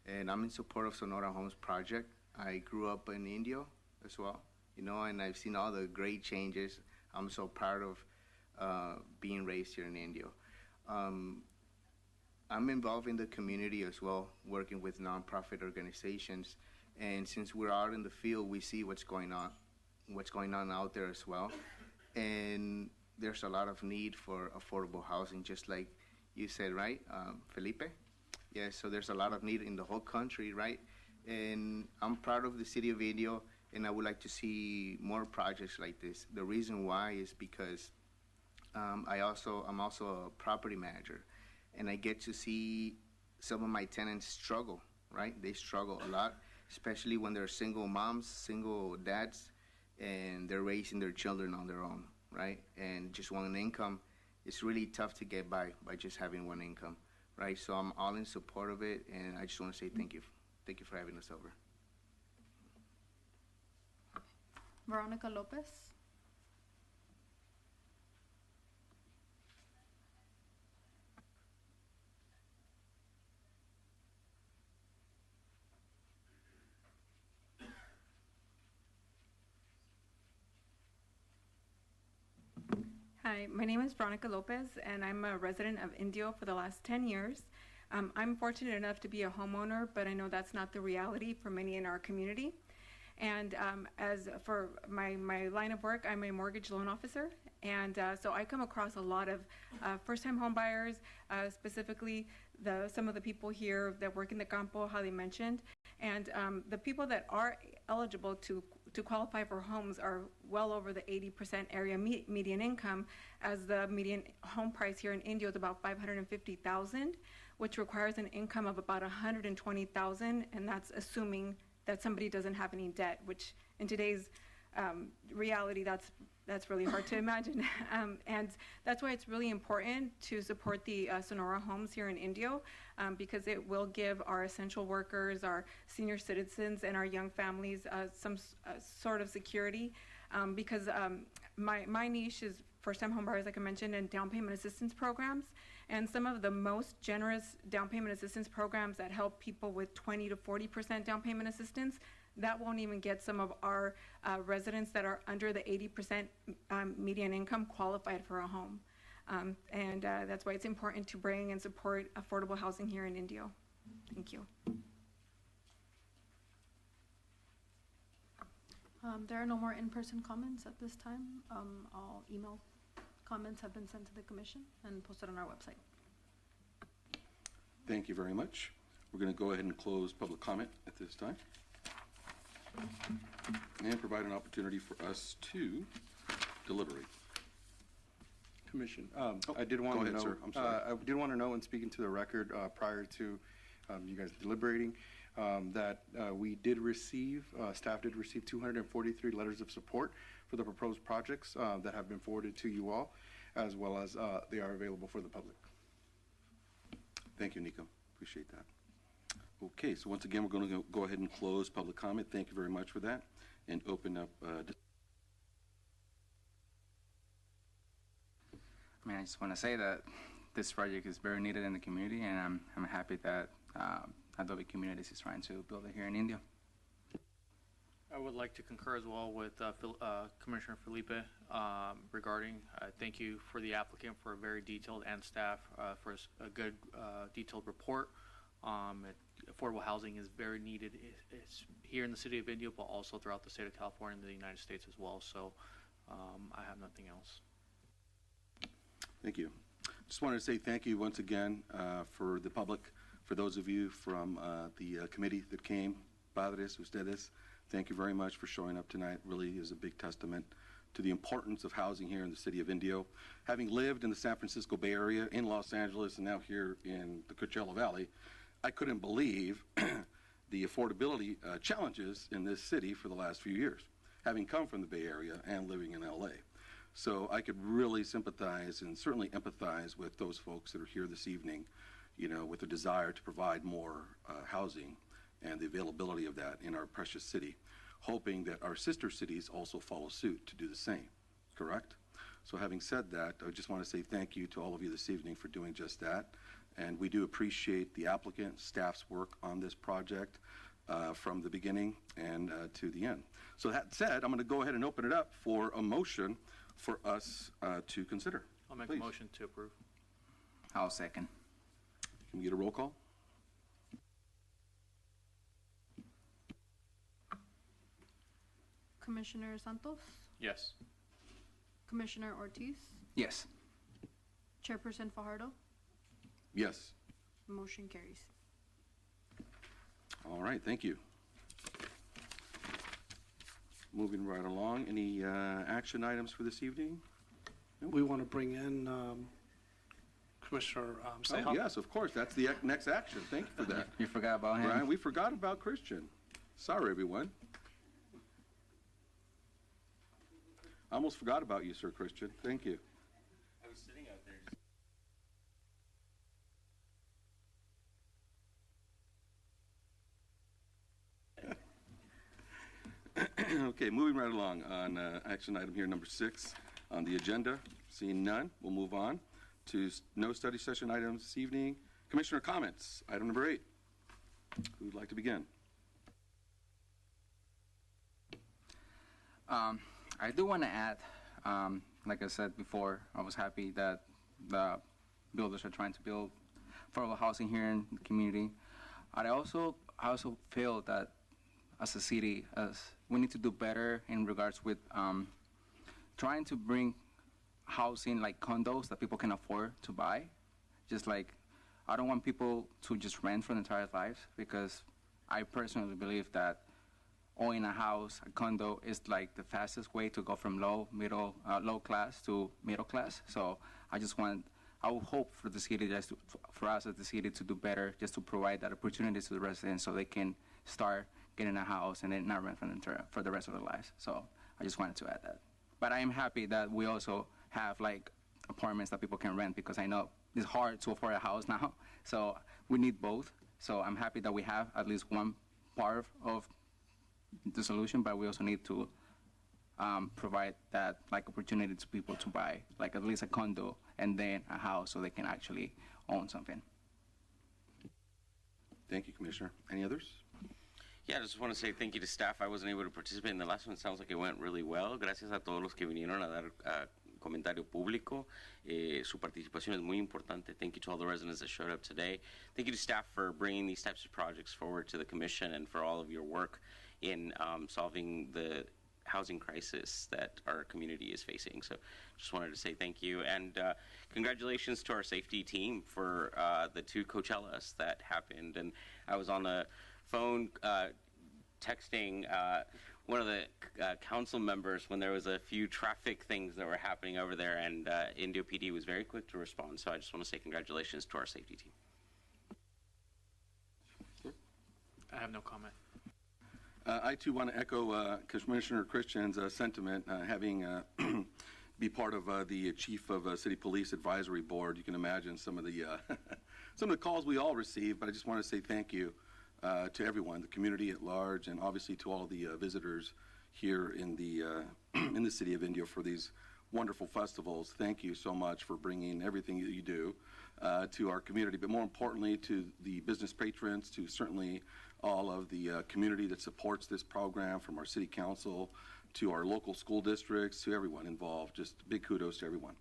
and I'm in support of Sonora Homes project. I grew up in Indio as well, and I've seen all the great changes. I'm so proud of being raised here in Indio. I'm involved in the community as well, working with nonprofit organizations, and since we're out in the field, we see what's going on out there as well. And there's a lot of need for affordable housing, just like you said, right, Felipe? Yeah, so there's a lot of need in the whole country, right? And I'm proud of the city of Indio, and I would like to see more projects like this. The reason why is because I'm also a property manager, and I get to see some of my tenants struggle, right? They struggle a lot, especially when they're single moms, single dads, and they're raising their children on their own, right? And just one income, it's really tough to get by just having one income, right? So I'm all in support of it, and I just want to say thank you. Thank you for having us over. Veronica Lopez. Hi, my name is Veronica Lopez, and I'm a resident of Indio for the last 10 years. I'm fortunate enough to be a homeowner, but I know that's not the reality for many in our community. And as for my line of work, I'm a mortgage loan officer, and so I come across a lot of first-time home buyers, specifically some of the people here that work in the campo, how they mentioned, and the people that are eligible to qualify for homes are well over the 80% area median income, as the median home price here in Indio is about $550,000, which requires an income of about $120,000, and that's assuming that somebody doesn't have any debt, which in today's reality, that's really hard to imagine. And that's why it's really important to support the Sonora Homes here in Indio, because it will give our essential workers, our senior citizens, and our young families some sort of security. Because my niche is first-time homebuyers, like I mentioned, and down payment assistance programs. And some of the most generous down payment assistance programs that help people with 20 to 40% down payment assistance, that won't even get some of our residents that are under the 80% median income qualified for a home. And that's why it's important to bring and support affordable housing here in Indio. Thank you. There are no more in-person comments at this time. All email comments have been sent to the commission and posted on our website. Thank you very much. We're going to go ahead and close public comment at this time and provide an opportunity for us to deliberate. Commission, I did want go to ahead, know, sir. I'm sorry. I did want to know, and speaking to the record prior to you guys deliberating, that we did receive, staff did receive 243 letters of support for the proposed projects that have been forwarded to you all, as well as they are available for the public. Thank you, Nico. Appreciate that. Okay, so once again, we're going to go ahead and close public comment. Thank you very much for that, and open up. I mean, I just want to say that this project is very needed in the community, and I'm happy that Adobe Communities is trying to build it here in Indio. I would like to concur as well with Commissioner Felipe regarding thank you for the applicant for a very detailed, and staff for a good detailed report. Affordable housing is very needed. It's here in the city of Indio, but also throughout the state of California and the United States as well. So I have nothing else. Thank you. Just wanted to say thank you once again for the public, for those of you from the committee that came, Padres, ustedes. Thank you very much for showing up tonight. Really is a big testament to the importance of housing here in the city of Indio. Having lived in the San Francisco Bay Area, in Los Angeles, and now here in the Coachella Valley, I couldn't believe the affordability challenges in this city for the last few years, having come from the Bay Area and living in LA. So I could really sympathize and certainly empathize with those folks that are here this evening, you know, with the desire to provide more housing and the availability of that in our precious city, hoping that our sister cities also follow suit to do the same, correct? So having said that, I just want to say thank you to all of you this evening for doing just that. And we do appreciate the applicant, staff's work on this project from the beginning and to the end. So that said, I'm going to go ahead and open it up for a motion for us to consider. I'll make Please. a motion to approve. I'll second. Can we get a roll call? Commissioner Santos, Yes. Commissioner Ortiz, Yes. Chairperson Fajardo, Yes. motion carries. All right, thank you. Moving right along, any action items for this evening? We want to bring in Commissioner Ceja. Oh, yes, of course, that's the next action. Thank you for that. You forgot about him. Brian, we forgot about Christian. Sorry, everyone. I almost forgot about you, Sir Christian. Thank you. I was sitting out there. Okay, moving right along on action item here, number 6 on the agenda. Seeing none, we'll move on to no study session items this evening. Commissioner comments, item number 8. Who would like to begin? I do want to add, like I said before, I was happy that the builders are trying to build affordable housing here in the community. I also feel that as a city, we need to do better in regards with trying to bring housing like condos that people can afford to buy. Just like, I don't want people to just rent for their entire lives, because I personally believe that owning a house, a condo, is like the fastest way to go from low class to middle class. So I just want I would hope for the city, for us as the city to do better, just to provide that opportunity to the residents so they can start getting a house and then not rent for the rest of their lives. So I just wanted to add that. But I am happy that we also have like apartments that people can rent, because I know it's hard to afford a house now. So we need both. So I'm happy that we have at least one part of the solution, but we also need to provide that like opportunity to people to buy like at least a condo and then a house so they can actually own something. Thank you, Commissioner. Any others? Yeah, I just want to say thank you to staff. I wasn't able to participate in the last one. It sounds like it went really well. Gracias a todos los que vinieron a dar comentario público. Su participación es muy importante. Thank you to all the residents that showed up today. Thank you to staff for bringing these types of projects forward to the commission and for all of your work in solving the housing crisis that our community is facing. So just wanted to say thank you, and congratulations to our safety team for the 2 Coachellas that happened. And I was on the phone texting one of the council members when there was a few traffic things that were happening over there, and Indio PD was very quick to respond. So I just want to say congratulations to our safety team. I have no comment. I too want to echo Commissioner Christian's sentiment, having be part of the chief of City Police Advisory Board. You can imagine some of the some of the calls we all receive, but I just want to say thank you to everyone, the community at large, and obviously to all the visitors here in the city of Indio for these wonderful festivals. Thank you so much for bringing everything that you do to our community, but more importantly to the business patrons, to certainly all of the community that supports this program, from our city council to our local school districts, to everyone involved. Just big kudos to everyone.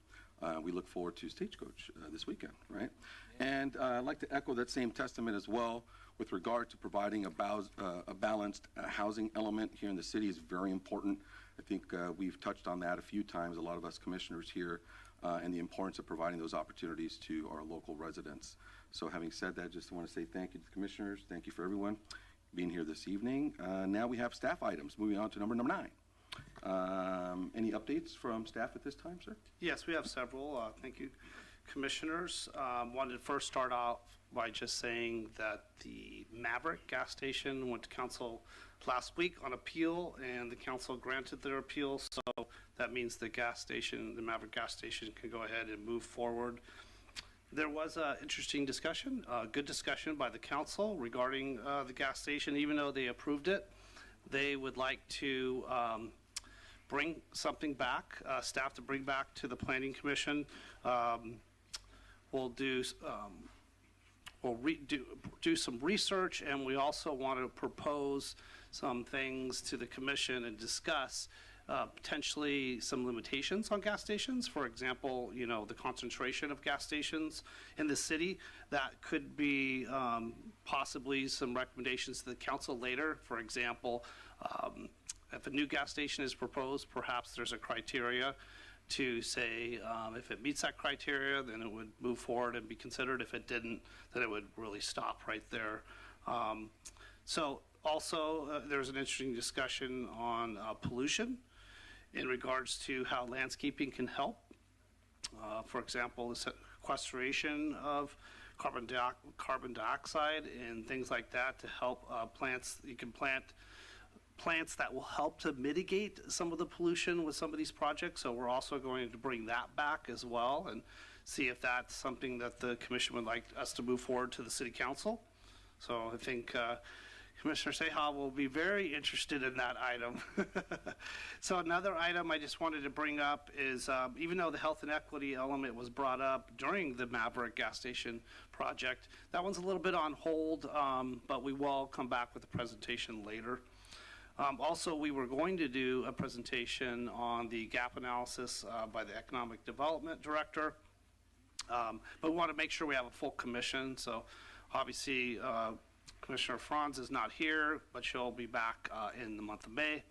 We look forward to Stagecoach this weekend, right? And I'd like to echo that same testament as well with regard to providing a balanced housing element here in the city is very important. I think we've touched on that a few times, a lot of us commissioners here, and the importance of providing those opportunities to our local residents. So having said that, just want to say thank you to the commissioners. Thank you for everyone being here this evening. Now we have staff items. Moving on to number 9. Any updates from staff at this time, sir? Yes, we have several. Thank you, commissioners. Wanted to first start off by just saying that the Maverick gas station went to council last week on appeal, and the council granted their appeal. So that means the Maverick gas station can go ahead and move forward. There was an interesting discussion, good discussion by the council regarding the gas station. Even though they approved it, they would like to bring something back, staff to bring back to the Planning Commission. We'll do some research, and we also want to propose some things to the commission and discuss potentially some limitations on gas stations. For example, the concentration of gas stations in the city. That could be possibly some recommendations to the council later. For example, if a new gas station is proposed, perhaps there's a criteria to say if it meets that criteria, then it would move forward and be considered. If it didn't, then it would really stop right there. So also, there's an interesting discussion on pollution in regards to how landscaping can help. For example, the sequestration of carbon dioxide and things like that to help plants. You can plant plants that will help to mitigate some of the pollution with some of these projects. So we're also going to bring that back as well and see if that's something that the commission would like us to move forward to the city council. So I think Commissioner Ceja will be very interested in that item. So another item I just wanted to bring up is even though the health and equity element was brought up during the Maverick gas station project, that one's a little bit on hold, but we will come back with a presentation later. Also, we were going to do a presentation on the gap analysis by the Economic Development Director, but we want to make sure we have a full commission. So obviously, Commissioner Franz is not here, but she'll be back in the month of May.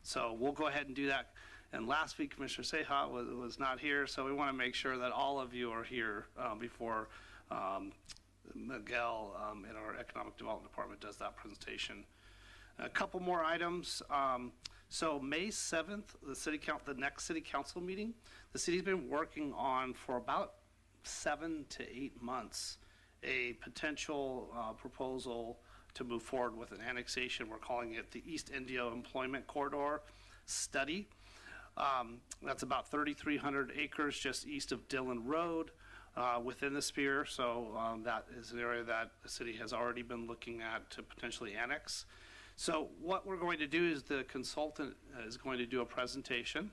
So we'll go ahead and do that. And last week, Commissioner Ceja was not here, so we want to make sure that all of you are here before Miguel in our Economic Development Department does that presentation. A couple more items. So May 7th, the next city council meeting, the city's been working on for about 7 to 8 months a potential proposal to move forward with an annexation. We're calling it the East Indio Employment Corridor Study. That's about 3,300 acres just east of Dillon Road within the sphere. So that is an area that the city has already been looking at to potentially annex. So what we're going to do is the consultant is going to do a presentation,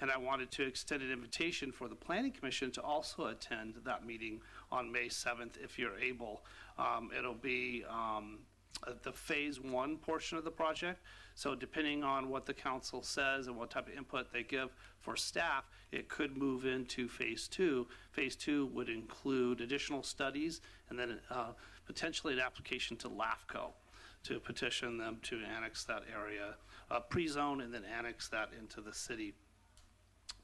and I wanted to extend an invitation for the Planning Commission to also attend that meeting on May 7th if you're able. It'll be the phase 1 portion of the project. So depending on what the council says and what type of input they give for staff, it could move into phase 2. Phase 2 would include additional studies and then potentially an application to LAFCO to petition them to annex that area, pre-zone, and then annex that into the city.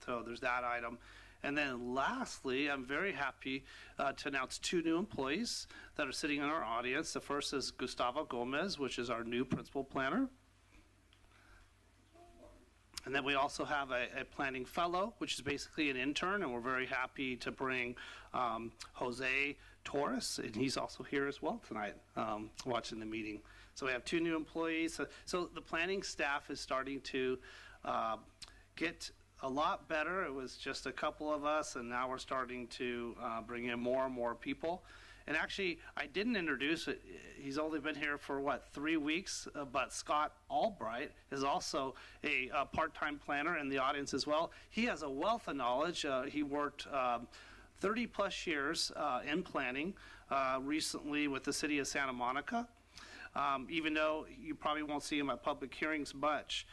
So there's that item. And then lastly, I'm very happy to announce 2 new employees that are sitting in our audience. The first is Gustavo Gomez, which is our new principal planner. And then we also have a planning fellow, which is basically an intern, and we're very happy to bring Jose Torres, and he's also here as well tonight, watching the meeting. So we have 2 new employees. So the planning staff is starting to get a lot better. It was just a couple of us, and now we're starting to bring in more and more people. And actually, I didn't introduce it. He's only been here for, 3 weeks, but Scott Albright is also a part-time planner in the audience as well. He has a wealth of knowledge. He worked 30-plus years in planning, recently with the city of Santa Monica. Even though you probably won't see him at public hearings much,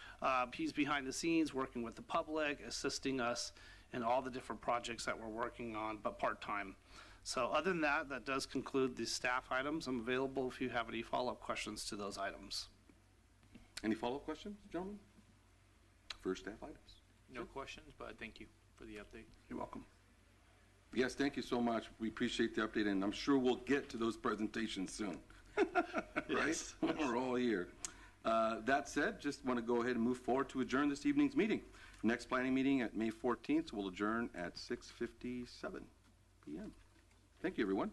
he's behind the scenes working with the public, assisting us in all the different projects that we're working on, but part-time. So other than that, that does conclude the staff items. I'm available if you have any follow-up questions to those items. Any follow-up questions, gentlemen, for staff items? No questions, but thank you for the update. You're welcome. Yes, thank you so much. We appreciate the update, and I'm sure we'll get to those presentations soon. Right? Yes. When we're all here. That said, just want to go ahead and move forward to adjourn this evening's meeting. Next planning meeting at May 14th will adjourn at 6:57 p.m. Thank you, everyone.